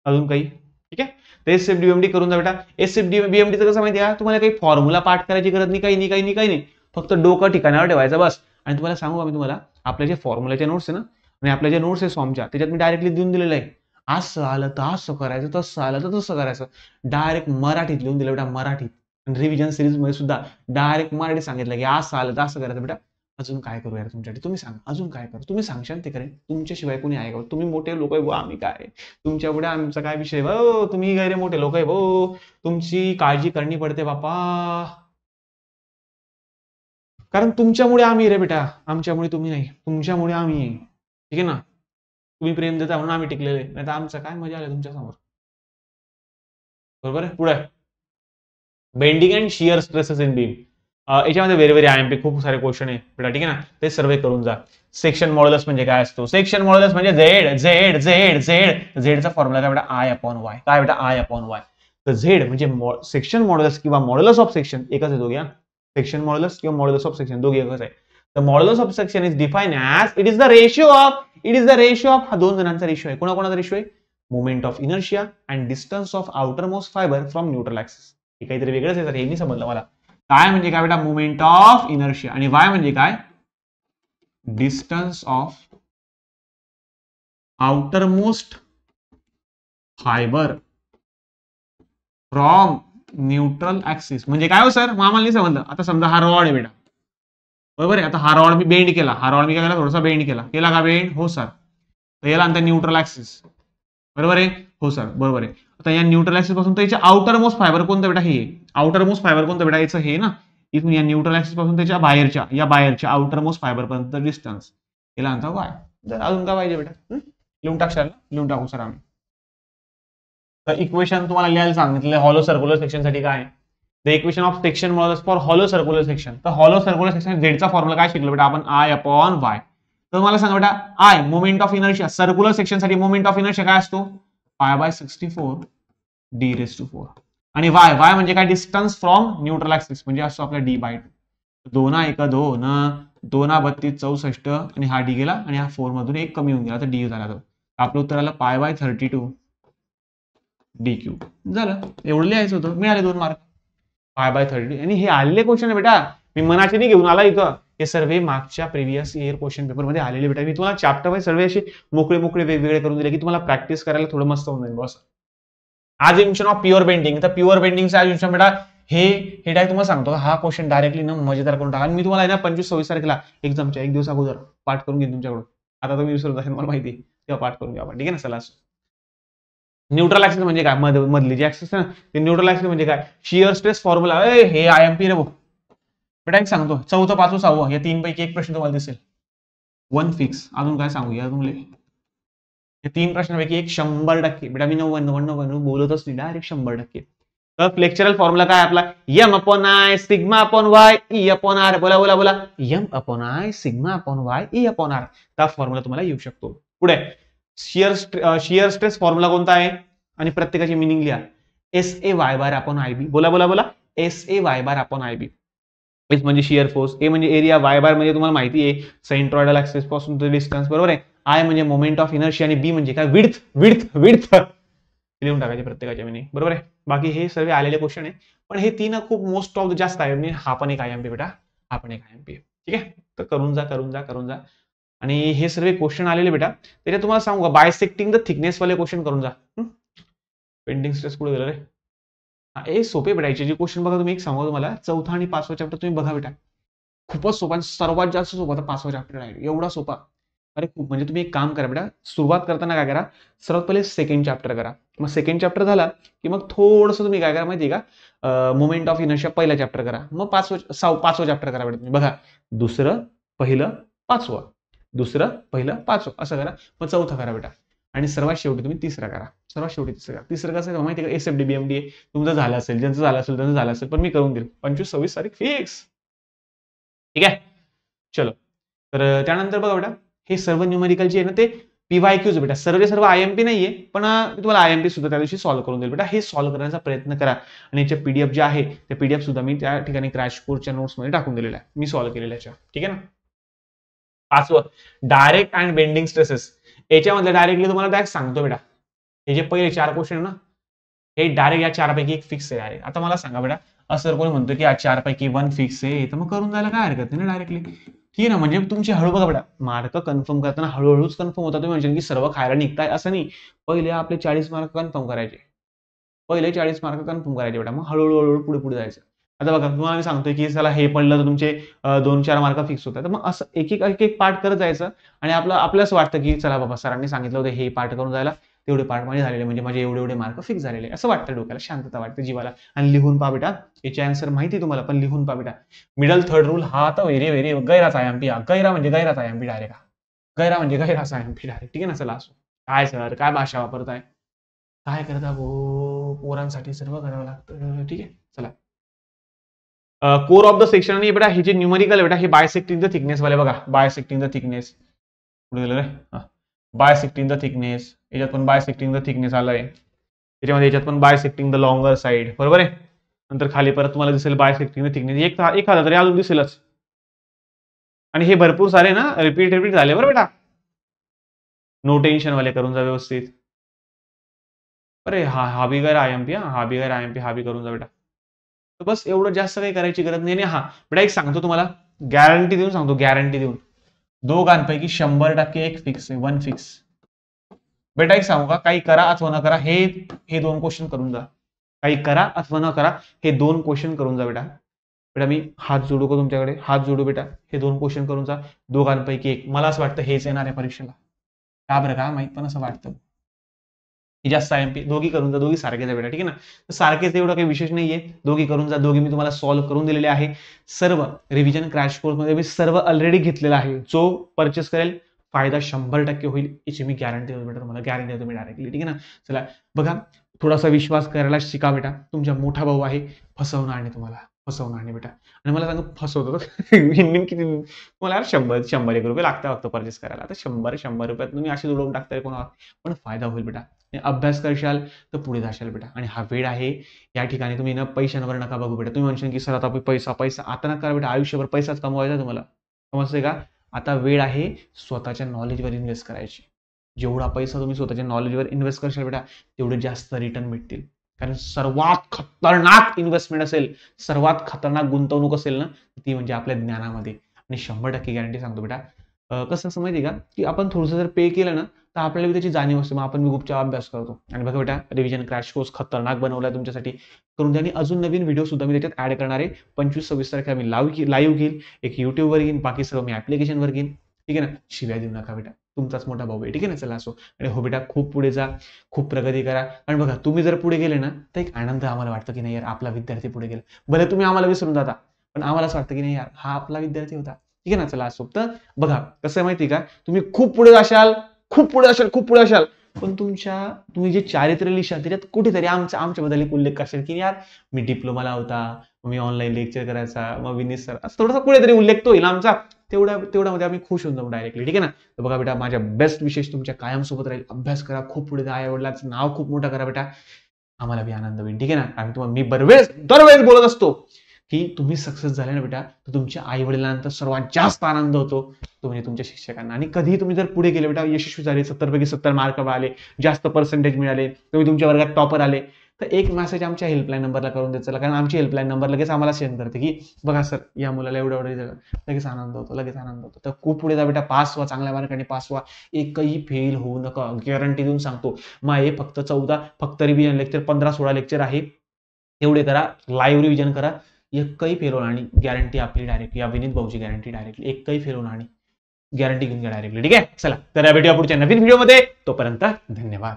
अजून काही, ठीक आहे. तर एसएफडी बीएमडी करून जा बेटा. एसएफडी बीएमडीचं कसं माहिती आहे, तुम्हाला काही फॉर्म्युला पाठ करायची गरज नाही, काही नाही, फक्त डोकं ठिकाणावर ठेवायचं बस. आणि तुम्हाला सांगू आम्ही तुम्हाला आपल्या जे फॉर्म्युलाचे नोट्स आहे ना, आणि आपल्या जे नोट्स आहे फॉर्मच्या, त्याच्यात मी डायरेक्टली देऊन दिलेलं आहे. असं आलं तर असं करायचं, तसं आलं तर तसं करायचं, डायरेक्ट मराठीत लिहून दिलं बेटा, मराठीत. आणि रिव्हिजन सिरीज मध्ये सुद्धा डायरेक्ट मराठी सांगितलं की असं आलं तर असं करायचं बेटा. अजून काय करू यार तुमच्यासाठी, तुम्ही सांगा अजून काय करू, तुम्ही सांगशाल ते करेन. तुमच्याशिवाय कोणी आहे का, तुम्ही मोठे लोक आहे, आम्ही काय तुमच्या पुढे, आमचा काय विषय भाऊ, तुम्ही गैरे मोठे लोक आहे भाऊ, तुमची काळजी करणी पडते बापा, कारण तुमच्यामुळे आम्ही रे बेटा, आमच्यामुळे तुम्ही नाही, तुमच्यामुळे आम्ही, ठीक आहे ना. तुम्ही प्रेम देता म्हणून आम्ही टिकलेले, नाही तर आमचं काय मजा आली तुमच्या समोर. बरोबर आहे. पुढे bending and shear stresses in beam. याच्यामध्ये वेगवेगळे आयएमपी खूप सारे क्वेश्चन आहे बेटा, ठीक आहे ना, ते सर्वे करून जा. सेक्शन मॉड्युलस म्हणजे काय असतो, सेक्शन मॉड्युलस म्हणजे झेड झेड झेड झेड, झेडचा फॉर्म्युला काय बेटा, आय अपॉन वाय. काय बेटा, आय अपॉन वाय. तर झेड म्हणजे सेक्शन मॉड्युलस किंवा मॉड्युलस ऑफ सेक्शन एकच आहे, दोघे. सेक्शन मॉड्युलस किंवा मॉड्युलस ऑफ सेक्शन दोघे एकच आहे. तर modulus of section is defined as it is the ratio of, हा दोन जणांचा रेशिओ आहे. कोणाकोणाचा रेशिओ आहे, moment of inertia and distance of outer most fibre from neutral axis. हे काहीतरी वेगळंच आहे, तर हे नाही समजलं मला. काय म्हणजे काय बेटा, मोमेंट ऑफ इनर्शिया, आणि वाय म्हणजे काय, distance of outer most fibre from neutral axis. म्हणजे काय हो सर, मग आम्हाला नाही समजलं. आता समजा हा रॉड आहे बेटा, बरोबर आहे. आता हा रॉड मी बेंड केला, हा रॉड मी काय केला, थोडासा बेंड केला का बेंड, हो सर. तर याला आणता न्यूट्रल ऍक्सिस, बरोबर आहे, हो सर, बरोबर आहे. आता या न्यूट्रल ऍक्सिस पासून त्याच्या आउटर मोस्ट फायबर कोणतं बेटा, हे आउटर मोस्ट फायबर कोणतं बेटा, याचं हे ना, इथून या न्यूट्रल ऍक्सिस पासून त्याच्या बाहेरच्या आउटर मोस्ट फायबर पर्यंत डिस्टन्स, याला आणता वाय. जर अजून काय पाहिजे बेटा, लिहून टाकशाल, लिहून टाकू सर आम्ही. तर इक्वेशन तुम्हाला लिहायला सांगितलं हॉलो सर्क्युलर सेक्शन साठी काय, the equation of section modulus for hollow circular section. तर हॉलो सर्क्युलर सेक्शन झेडचा फॉर्म्युला काय शिकलो बेटा आपण, आय अपॉन वाय. तर मला सांगा बेटा, I moment of inertia, circular section साठी मोमेंट ऑफ इनर्शिया काय असतो, π/64 d⁴. आणि वाय म्हणजे काय, डिस्टन्स फ्रॉम न्यूट्रल ऍक्सिस, म्हणजे असतो आपला d/2. 2 2 32 64, आणि हा डी गेला, आणि हा 4 मधून एक कमी होऊन गेला, तर डी झाला. तो आपलं उत्तर आलं π/32 d³ झालं. एवढं लिहायचं होतं, मिळाले 2 मार्क. π/32. आणि हे आलेले क्वेश्चन आहे बेटा, मी मनाचे नाही घेऊन आला इथं, हे सर्व मागच्या प्रिव्हियस इयर क्वेश्चन पेपर मध्ये आलेले बेटा. मी तुम्हाला चॅप्टर वाईज सर्व असे मोकळे वेगवेगळे करून दिले की तुम्हाला प्रॅक्टिस करायला थोडं मस्त होऊन जाईल बस. Assumption of pure bending. तर प्युअर बेंडिंगचा अझम्पशन बेटा हे डायरेक्ट तुम्हाला सांगतो, हा क्वेश्चन डायरेक्टली ना मजेदार करून टाका. मी तुम्हाला 25-26 तारखेला एक्झामच्या एक दिवस अगोदर पाठ करून घेईन तुमच्याकडून. आता तुम्ही विसरून जाईल मला माहिती, तेव्हा पाठ करून घ्या आपण, ठीक आहे ना. चला, न्यूट्रल ऍक्सिस म्हणजे काय, मधली जी ऍक्सिस आहे ना, ते न्यूट्रल ऍक्सिस म्हणजे काय, शिअर स्ट्रेस फॉर्म्युला. हे आयएमपी रे भाऊ बेटा, एक सांगतो, 4थं 5वं 6वं या 3 पैकी एक प्रश्न तुम्हाला दिसेल, 1 फिक्स. अजून काय सांगू या तुम्हाला, या 3 प्रश्नांपैकी एक 100% बेटा. मी 99 बोलतच नाही, डायरेक्ट 100%. तर फ्लेक्चरल फॉर्म्युला काय आपला, m/i sigma upon y e upon r. बोला m/i sigma upon y e upon r. हा फॉर्म्युला तुम्हाला येऊ शकतो. पुढे शिअर स्ट्रेस फॉर्म्युला कोणता आहे, आणि प्रत्येकाची मिनिंग लिहा. SAY bar upon IB. बोला बोला बोला. SAY bar upon IB. S म्हणजे शिअर फोर्स, ए म्हणजे एरिया, वाय बार म्हणजे तुम्हाला माहिती आहे सेंट्रॉइडल ऍक्सिस पासून डिस्टन्स, बरोबर आहे. आय म्हणजे मोमेंट ऑफ इनर्शिया आणि बी म्हणजे काय, विड्थ विड्थ विड्थ लिहून टाकायचे प्रत्येकाच्या मी, बरोबर आहे. बाकी हे सर्व आलेले क्वेश्चन आहे, पण हे तीन खूप मोस्ट ऑफ जास्त आहे. म्हणजे हा पण एक IMP बेटा, हा पण एक IMP. ठीक आहे, तर करून जा करून जा करून जा. आणि हे सर्व क्वेश्चन आलेले बेटा, त्याच्यात तुम्हाला सांगू का, बायसेक्टिंग द थिकनेस वाले क्वेश्चन करून जा. पेंडिंग स्ट्रेस कुठे गेलं रे. हे सोपे बेटा, याचे जे क्वेश्चन बघा तुम्ही, एक सांगू तुम्हाला, चौथा आणि पाचवा चॅप्टर तुम्ही बघा बेटा, खूपच सोपा, सर्वात जास्त सोपा तर पाचवा चॅप्टर आहे, एवढा सोपा. अरे खूप, म्हणजे तुम्ही एक काम करा बेटा, सुरुवात करताना काय करा, सर्वात पहिले सेकंड चॅप्टर करा. मग सेकंड चॅप्टर झाला की मग थोडंसं तुम्ही काय करा माहिती आहे का, मोमेंट ऑफ इनर्शिया पहिला चॅप्टर करा. मग पाचवं चॅप्टर करा बेटा तुम्ही. बघा, दुसरं पहिलं पाचवं, दुसरं पहिलं पाचवं, असं करा. मग चौथं करा बेटा, आणि सर्वात शेवटी तुम्ही तिसरा करा. सर्वात शेवटी तिसरं करा. तिसरं कसं माहिती आहे का, SFD BMD तुमचं झालं असेल, ज्यांचं झालं असेल त्यांचं झालं असेल, पण मी करून देईल 25-26 तारीख फिक्स. ठीक आहे, चलो. तर त्यानंतर बघा बेटा, हे सर्व न्यूमेरिकल जे आहे ना, ते PYQs बेटा, सर्व IMP नाहीये, पण मी तुम्हाला IMP सुद्धा त्या दिवशी सॉल्व्ह करून देईल बेटा. हे सॉल्व्ह करण्याचा प्रयत्न करा. आणि याचे PDF जे आहे, ते PDF सुद्धा मी त्या ठिकाणी क्रॅश कोर्सच्या नोट्समध्ये टाकून दिलेला आहे, मी सॉल्व्ह केलेल्या. ठीक आहे ना. पाचवं, डायरेक्ट अँड बेंडिंग स्ट्रेसेस. याच्यामधलं डायरेक्टली तुम्हाला डायरेक्ट सांगतो बेटा, हे जे पहिले 4 क्वेश्चन आहे ना, हे डायरेक्ट या 4 पैकी एक फिक्स आहे डायरेक्ट. आता मला सांगा बेटा, असं कोणी म्हणतो की या 4 पैकी 1 फिक्स आहे, तर मग करून जायला काय हरकत नाही ना डायरेक्टली. ठीक आहे ना. म्हणजे तुमची हळू बघा बेटा, मार्क कन्फर्म करताना हळूहळूच कन्फर्म होता. तुम्ही म्हणजे की सर्व खायला निघताय असं नाही. पहिले आपले 40 मार्क कन्फर्म करायचे, पहिले 40 मार्क कन्फर्म करायचे बेटा, मग हळूहळू हळूहळू पुढे पुढे जायचं. आता बघा, तुम्हाला मी सांगतोय की चला हे पडलं तर तुमचे 2-4 मार्क फिक्स होतात. तर मग असं एक एक पार्ट करत जायचं. आणि आपल्याला वाटतं की चला बाबा, सरांनी सांगितलं होतं हे पार्ट करून जायला, तेवढे पार्ट माझे झालेले, म्हणजे माझे एवढे एवढे मार्क फिक्स झालेले, असं वाटतं डोक्याला, शांतता वाटते जीवाला. आणि लिहून पहा बेटा, याचे आन्सर माहिती तुम्हाला, पण लिहून पहा बेटा. मिडल थर्ड रूल हा तर व्हेरी व्हेरी गैराच IMP, गैरा म्हणजे गैराच IMP डायरेक्ट, गैरा म्हणजे गैराच IMP डायरेक्ट. ठीक आहे ना. चला असो, काय सर काय भाषा वापरताय, काय करता भाऊ, पोरांसाठी सर्व करावं लागतं. ठीक आहे, चला. Core of the section. आणि बेटा हे जे न्यूमरिकल बेटा, हे बायसेक्टिंग द थिकनेस वाले बघा, बायसेक्टिंग द थिकनेस कुठे गेलं रे, बायसेक्टिंग द थिकनेस, याच्यात पण बायसेक्टिंग द थिकनेस आलंय. त्याच्यामध्ये याच्यात पण बायसेक्टिंग द लॉंगर साइड, बरोबर आहे. नंतर खाली परत तुम्हाला दिसेल बायसेक्टिंग द थिकनेस, एक आला तरी अजून दिसेलच. आणि हे भरपूर सारे ना रिपीट झाले बरं बेटा, नो टेन्शन वाले करून जा व्यवस्थित. अरे हा बी गैर IMP, हा बी गैर IMP, हा बी करून जा बेटा. तर बस एवढं, जास्त काही करायची गरज नाही. हा बेटा एक सांगतो तुम्हाला, गॅरंटी देऊन सांगतो, गॅरंटी देऊन, दोघांपैकी 100% एक फिक्स आहे, 1 फिक्स. बेटा एक सांगू का, काही करा अथवा न करा, हे 2 क्वेश्चन करून जा. काही करा अथवा न करा, हे 2 क्वेश्चन करून जा बेटा. बेटा मी हात जोडू का तुमच्याकडे, हात जोडू बेटा, हे 2 क्वेश्चन करून जा. दोघांपैकी एक, मला असं वाटतं हेच येणार आहे परीक्षेला. का बरं, का माहित, पण असं वाटतं की जास्त IMP. दोघी करून जा, दोघी सारखेच आहे बेटा. ठीक आहे ना. सारखेच, एवढं काही विशेष नाहीये, दोघी करून जा. दोघी मी तुम्हाला सॉल्व्ह करून दिलेले आहे. सर्व रिव्हिजन क्रॅश कोर्समध्ये मी सर्व ऑलरेडी घेतलेला आहे. जो परचेस करेल फायदा 100% होईल, याची मी गॅरंटी देतो बेटा, तुम्हाला गॅरंटी देतो मी डायरेक्टली. ठीक आहे ना. चला बघा, थोडासा विश्वास करायला शिका बेटा. तुमचा मोठा भाऊ आहे, फसवणार नाही तुम्हाला, फसवणार नाही बेटा. आणि मला सांगा, फसवतो किती तुम्हाला यार, 100-100 रुपये लागतात फक्त परचेस करायला. आता 100 रुपयात तुम्ही अशी उडवून टाकताय कोणाला, पण फायदा होईल बेटा. अभ्यास करशाल तर पुढे जाशाल बेटा. आणि हा वेळ आहे, या ठिकाणी तुम्ही ना पैशांवर नका बघू बेटा. तुम्ही म्हणशाल की सर आता पैसा पैसा, आता नका बेटा, आयुष्यभर पैसाच कमवायचा तुम्हाला, समजतंय का. आता वेळ आहे स्वतःच्या नॉलेजवर इन्व्हेस्ट करायची. जेवढा पैसा तुम्ही स्वतःच्या नॉलेजवर इन्व्हेस्ट करशाल बेटा, तेवढे जास्त रिटर्न भेटतील. कारण सर्वात खतरनाक इन्व्हेस्टमेंट असेल, सर्वात खतरनाक गुंतवणूक असेल ना, ती म्हणजे आपल्या ज्ञानामध्ये. आणि 100% गॅरंटी सांगतो बेटा. कसं असं माहिती का, की आपण थोडंसं जर पे केलं ना, तर आपल्याला त्याची जाणीव असते. मग आपण गुपचाप अभ्यास करतो. आणि बघा बेटा, रिव्हिजन क्रॅश कोर्स खतरनाक बनवलाय तुमच्यासाठी, करून द्या. आणि अजून नवीन व्हिडिओ सुद्धा मी त्याच्यात ऍड करणार आहे. 25-26 तारखेला मी लाईव्ह घेईल, एक युट्यूबवर घेईन, बाकी सर्व मी ऍप्लिकेशनवर घेईन. ठीक आहे ना. शिव्या देऊ नका बेटा, तुमचाच मोठा भाऊ आहे. ठीक आहे ना. चला असो. आणि हो बेटा, खूप पुढे जा, खूप प्रगती करा. आणि बघा, तुम्ही जर पुढे गेले ना, तर एक आनंद आम्हाला वाटतं की नाही यार, आपला विद्यार्थी पुढे गेला. भले तुम्ही आम्हाला विसरून जाता, पण आम्हाला असं वाटतं की नाही यार, हा आपला विद्यार्थी होता. ठीक आहे ना. चला असो. तर बघा कसं आहे माहिती का, तुम्ही खूप पुढे जाशाल, खूप पुढे असाल, खूप पुढे असाल, पण तुम्ही जे चारित्र्य लिहिशाल त्याच्यात कुठेतरी आमच्याबद्दल एक उल्लेख करशाल की यार, मी डिप्लोमाला होता, मी ऑनलाईन लेक्चर करायचा, मग विनीत सर, असं थोडासा कुठेतरी उल्लेख तो होईल आमचा. तेवढ्यामध्ये आम्ही खुश होऊन जाऊ डायरेक्टली. ठीक आहे ना. तर बघा बेटा, माझ्या बेस्ट विशेष तुमच्या कायम सोबत राहील. अभ्यास करा, खूप पुढे जा, आई वडिलांचं नाव खूप मोठं करा बेटा. आम्हाला बी आनंद होईल, ठीक आहे ना. कारण तुम्हाला मी दरवेळेस बोलत असतो की तुम्ही सक्सेस झाले ना बेटा, तर तुमच्या आई वडिलांनंतर सर्वात जास्त आनंद होतो तो म्हणजे तुमच्या शिक्षकांना. आणि कधीही तुम्ही जर पुढे गेले बेटा, यशस्वी झाले, 70 पैकी 70 मार्क मिळाले, जास्त पर्सेंटेज मिळाले, तुम्ही तुमच्या वर्गात टॉपर आले, तर एक मेसेज आमच्या हेल्पलाईन नंबरला करून देत चला. कारण आमची हेल्पलाईन नंबर लगेच आम्हाला सेंड करते की बघा सर, या मुलाला एवढं लगेच आनंद होतो. तर खूप पुढे जा बेटा, पास व्हा, चांगल्या मार्काने पास व्हा, एकही फेल होऊ नका, गॅरंटी देऊन सांगतो. हे फक्त रिव्हिजन लेक्चर 15-16 लेक्चर आहे, एवढे करा, लाईव्ह रिव्हिजन करा, एकही फेल होणार नाही. गॅरंटी आपली डायरेक्ट, या विनीत भाऊची गॅरंटी डायरेक्टली, एकही फेल होणार नाही, गॅरंटी घेऊन घ्या डायरेक्टली, ठीक आहे. चला तर भेटूया पुढच्या नवीन व्हिडिओमध्ये, तोपर्यंत धन्यवाद.